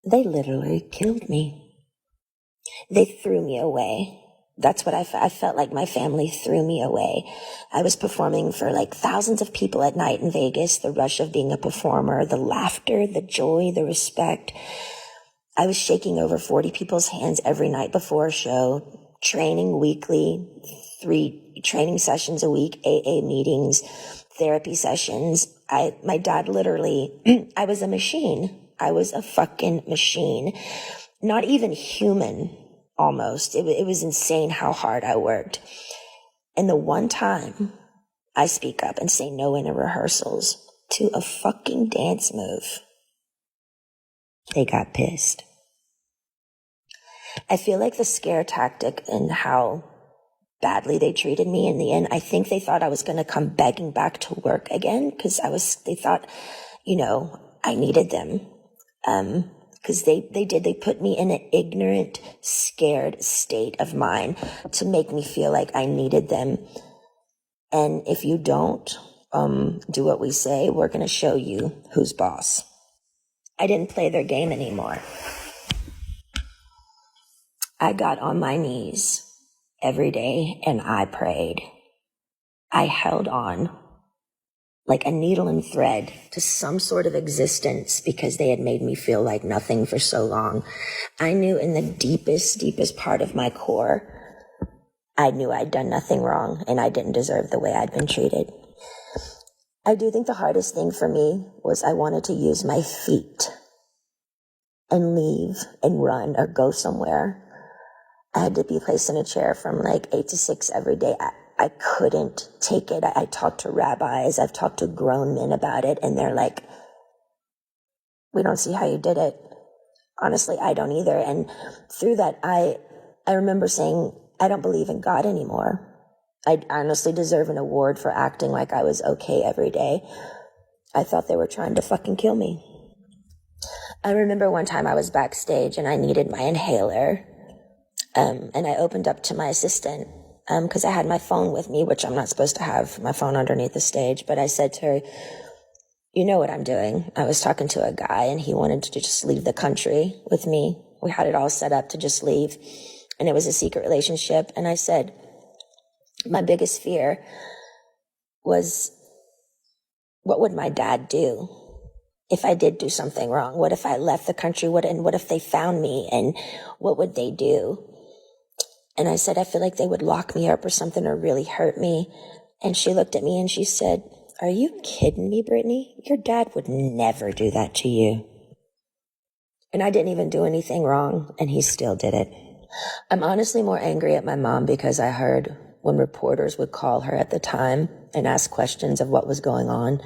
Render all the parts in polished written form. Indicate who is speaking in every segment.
Speaker 1: They literally killed me. They threw me away. That's what I felt like my family threw me away. I was performing for like thousands of people at night in Vegas, the rush of being a performer, the laughter, the joy, the respect. I was shaking over 40 people's hands every night before a show, training weekly, 3 training sessions a week, AA meetings, therapy sessions. My dad literally, I was a machine. I was a fucking machine. Not even human, almost. It was insane how hard I worked. And the one time I speak up and say no in the rehearsals to a fucking dance move, they got pissed. I feel like the scare tactic and how badly they treated me in the end, I think they thought I was going to come begging back to work again because they thought, I needed them. Because they put me in an ignorant, scared state of mind to make me feel like I needed them. And if you don't do what we say, we're going to show you who's boss. I didn't play their game anymore. I got on my knees every day and I prayed. I held on like a needle and thread to some sort of existence because they had made me feel like nothing for so long. I knew in the deepest part of my core, I knew I'd done nothing wrong and I didn't deserve the way I'd been treated. I do think the hardest thing for me was I wanted to use my feet and leave and run or go somewhere. I had to be placed in a chair from like 8 to 6 every day. I couldn't take it. I talked to rabbis. I've talked to grown men about it, and they're like, we don't see how you did it. Honestly, I don't either. And through that, I remember saying, I don't believe in God anymore. I honestly deserve an award for acting like I was okay every day. I thought they were trying to fucking kill me. I remember one time I was backstage and I needed my inhaler. And I opened up to my assistant because I had my phone with me, which I'm not supposed to have my phone underneath the stage. But I said to her, you know what I'm doing. I was talking to a guy and he wanted to just leave the country with me. We had it all set up to just leave. And it was a secret relationship. And I said, my biggest fear was, what would my dad do if I did do something wrong? What if I left the country? And what if they found me? And what would they do? And I said, I feel like they would lock me up or something or really hurt me. And she looked at me and she said, are you kidding me, Britney? Your dad would never do that to you. And I didn't even do anything wrong, and he still did it. I'm honestly more angry at my mom because I heard when reporters would call her at the time and ask questions of what was going on,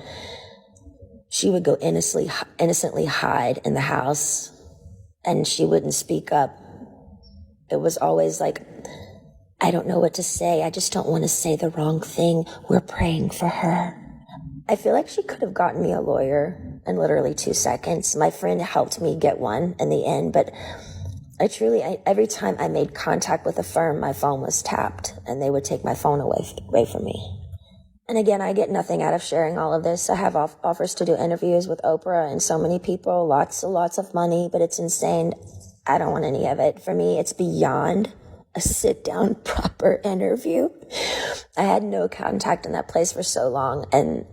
Speaker 1: she would go innocently hide in the house and she wouldn't speak up. It was always like, I don't know what to say. I just don't want to say the wrong thing. We're praying for her. I feel like she could have gotten me a lawyer in literally 2 seconds. My friend helped me get one in the end, but every time I made contact with a firm, my phone was tapped and they would take my phone away from me. And again, I get nothing out of sharing all of this. I have offers to do interviews with Oprah and so many people, lots of money, but it's insane. I don't want any of it. For me, it's beyond a sit-down, proper interview. I had no contact in that place for so long, and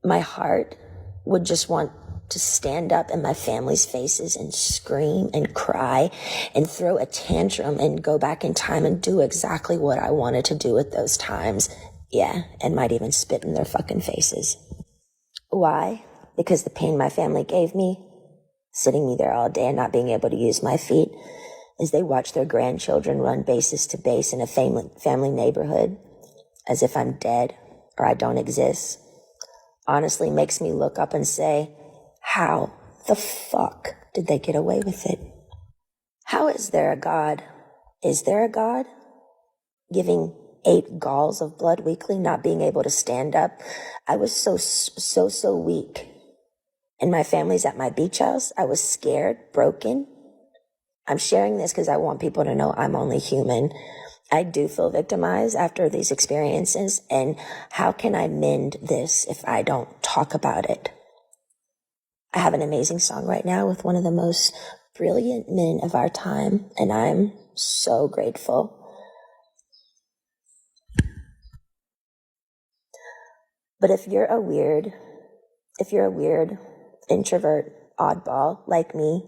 Speaker 1: my heart would just want to stand up in my family's faces and scream and cry and throw a tantrum and go back in time and do exactly what I wanted to do at those times. Yeah, and might even spit in their fucking faces. Why? Because the pain my family gave me, sitting me there all day and not being able to use my feet, as they watch their grandchildren run bases to base in a family neighborhood as if I'm dead or I don't exist, honestly makes me look up and say, how the fuck did they get away with it? How is there a God? Is there a God? Giving 8 galls of blood weekly, not being able to stand up. I was so weak. And my family's at my beach house. I was scared, broken. I'm sharing this because I want people to know I'm only human. I do feel victimized after these experiences. And how can I mend this if I don't talk about it? I have an amazing song right now with one of the most brilliant men of our time, and I'm so grateful. But if you're a weird introvert oddball like me,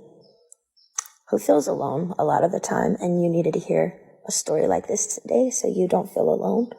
Speaker 1: who feels alone a lot of the time, and you needed to hear a story like this today so you don't feel alone,